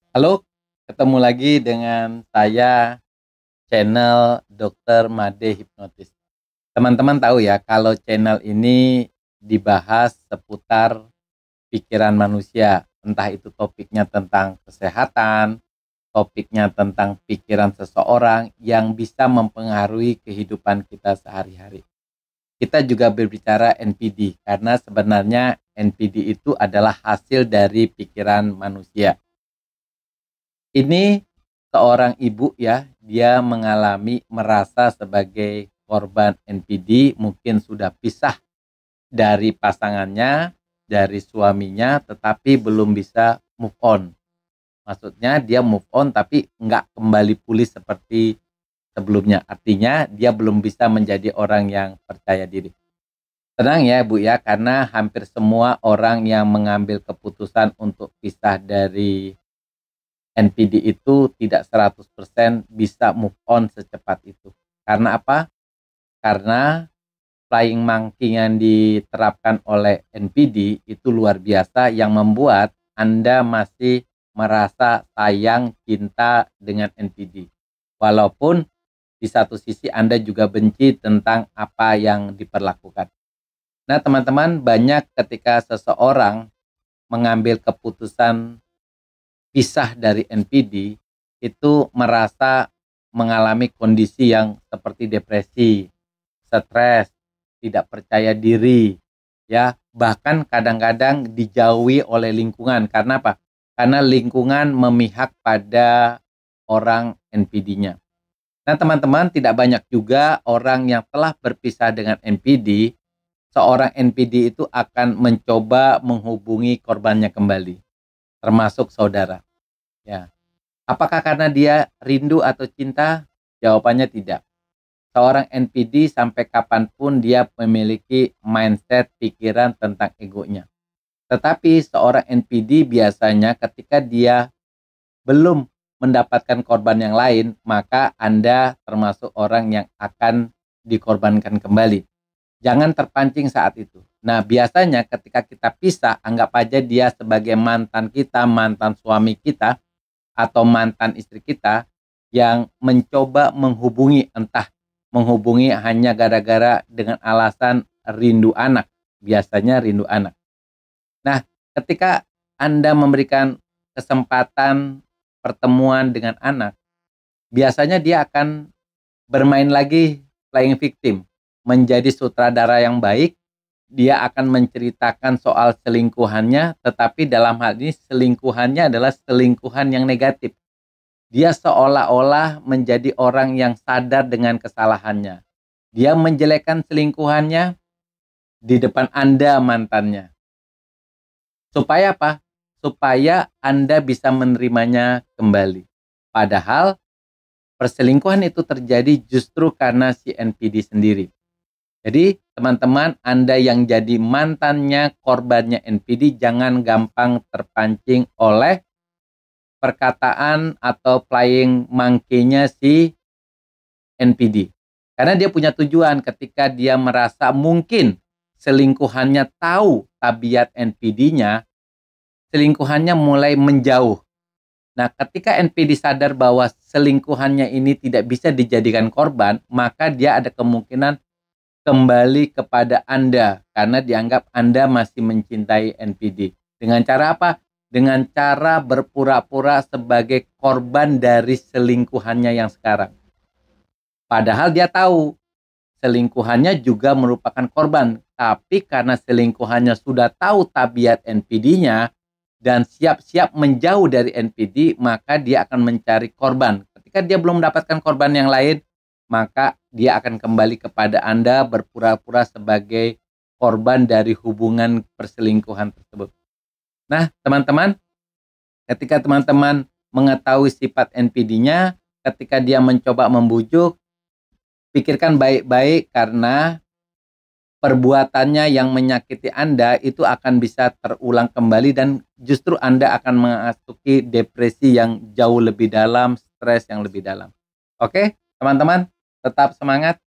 Halo, ketemu lagi dengan saya, channel Dokter Made Hipnotis. Teman-teman tahu ya, kalau channel ini dibahas seputar pikiran manusia, entah itu topiknya tentang kesehatan, topiknya tentang pikiran seseorang yang bisa mempengaruhi kehidupan kita sehari-hari. Kita juga berbicara NPD, karena sebenarnya NPD itu adalah hasil dari pikiran manusia. Ini seorang ibu ya, dia merasa sebagai korban NPD, mungkin sudah pisah dari pasangannya, dari suaminya, tetapi belum bisa move on. Maksudnya dia move on tapi nggak kembali pulih seperti sebelumnya. Artinya dia belum bisa menjadi orang yang percaya diri. Tenang ya Bu ya, karena hampir semua orang yang mengambil keputusan untuk pisah dari NPD itu tidak 100% bisa move on secepat itu. Karena apa? Karena flying monkey yang diterapkan oleh NPD itu luar biasa, yang membuat Anda masih merasa sayang, cinta dengan NPD. Walaupun di satu sisi Anda juga benci tentang apa yang diperlakukan. Nah teman-teman, banyak ketika seseorang mengambil keputusan pisah dari NPD itu merasa mengalami kondisi yang seperti depresi, stres, tidak percaya diri, ya, bahkan kadang-kadang dijauhi oleh lingkungan. Karena apa? Karena lingkungan memihak pada orang NPD-nya. Nah, teman-teman, tidak banyak juga orang yang telah berpisah dengan NPD, seorang NPD itu akan mencoba menghubungi korbannya kembali, termasuk saudara. Ya. Apakah karena dia rindu atau cinta? Jawabannya tidak. Seorang NPD sampai kapanpun dia memiliki mindset pikiran tentang egonya. Tetapi seorang NPD biasanya ketika dia belum mendapatkan korban yang lain, maka Anda termasuk orang yang akan dikorbankan kembali. Jangan terpancing saat itu. Nah, biasanya ketika kita pisah, anggap aja dia sebagai mantan kita, mantan suami kita, atau mantan istri kita yang mencoba menghubungi, entah menghubungi hanya gara-gara dengan alasan rindu anak, biasanya rindu anak. Nah, ketika Anda memberikan kesempatan pertemuan dengan anak, biasanya dia akan bermain lagi playing victim, menjadi sutradara yang baik. Dia akan menceritakan soal selingkuhannya, tetapi dalam hal ini selingkuhannya adalah selingkuhan yang negatif. Dia seolah-olah menjadi orang yang sadar dengan kesalahannya. Dia menjelekkan selingkuhannya di depan Anda, mantannya. Supaya apa? Supaya Anda bisa menerimanya kembali. Padahal perselingkuhan itu terjadi justru karena si NPD sendiri. Jadi teman-teman, Anda yang jadi mantannya, korbannya NPD, jangan gampang terpancing oleh perkataan atau flying monkey-nya si NPD. Karena dia punya tujuan ketika dia merasa mungkin selingkuhannya tahu tabiat NPD-nya, selingkuhannya mulai menjauh. Nah, ketika NPD sadar bahwa selingkuhannya ini tidak bisa dijadikan korban, maka dia ada kemungkinan kembali kepada Anda karena dianggap Anda masih mencintai NPD. Dengan cara apa? Dengan cara berpura-pura sebagai korban dari selingkuhannya yang sekarang. Padahal dia tahu selingkuhannya juga merupakan korban. Tapi karena selingkuhannya sudah tahu tabiat NPD-nya dan siap-siap menjauh dari NPD, maka dia akan mencari korban. Ketika dia belum mendapatkan korban yang lain, maka dia akan kembali kepada Anda berpura-pura sebagai korban dari hubungan perselingkuhan tersebut. Nah, teman-teman, ketika teman-teman mengetahui sifat NPD-nya, ketika dia mencoba membujuk, pikirkan baik-baik karena perbuatannya yang menyakiti Anda itu akan bisa terulang kembali dan justru Anda akan memasuki depresi yang jauh lebih dalam, stres yang lebih dalam. Oke, teman-teman, tetap semangat.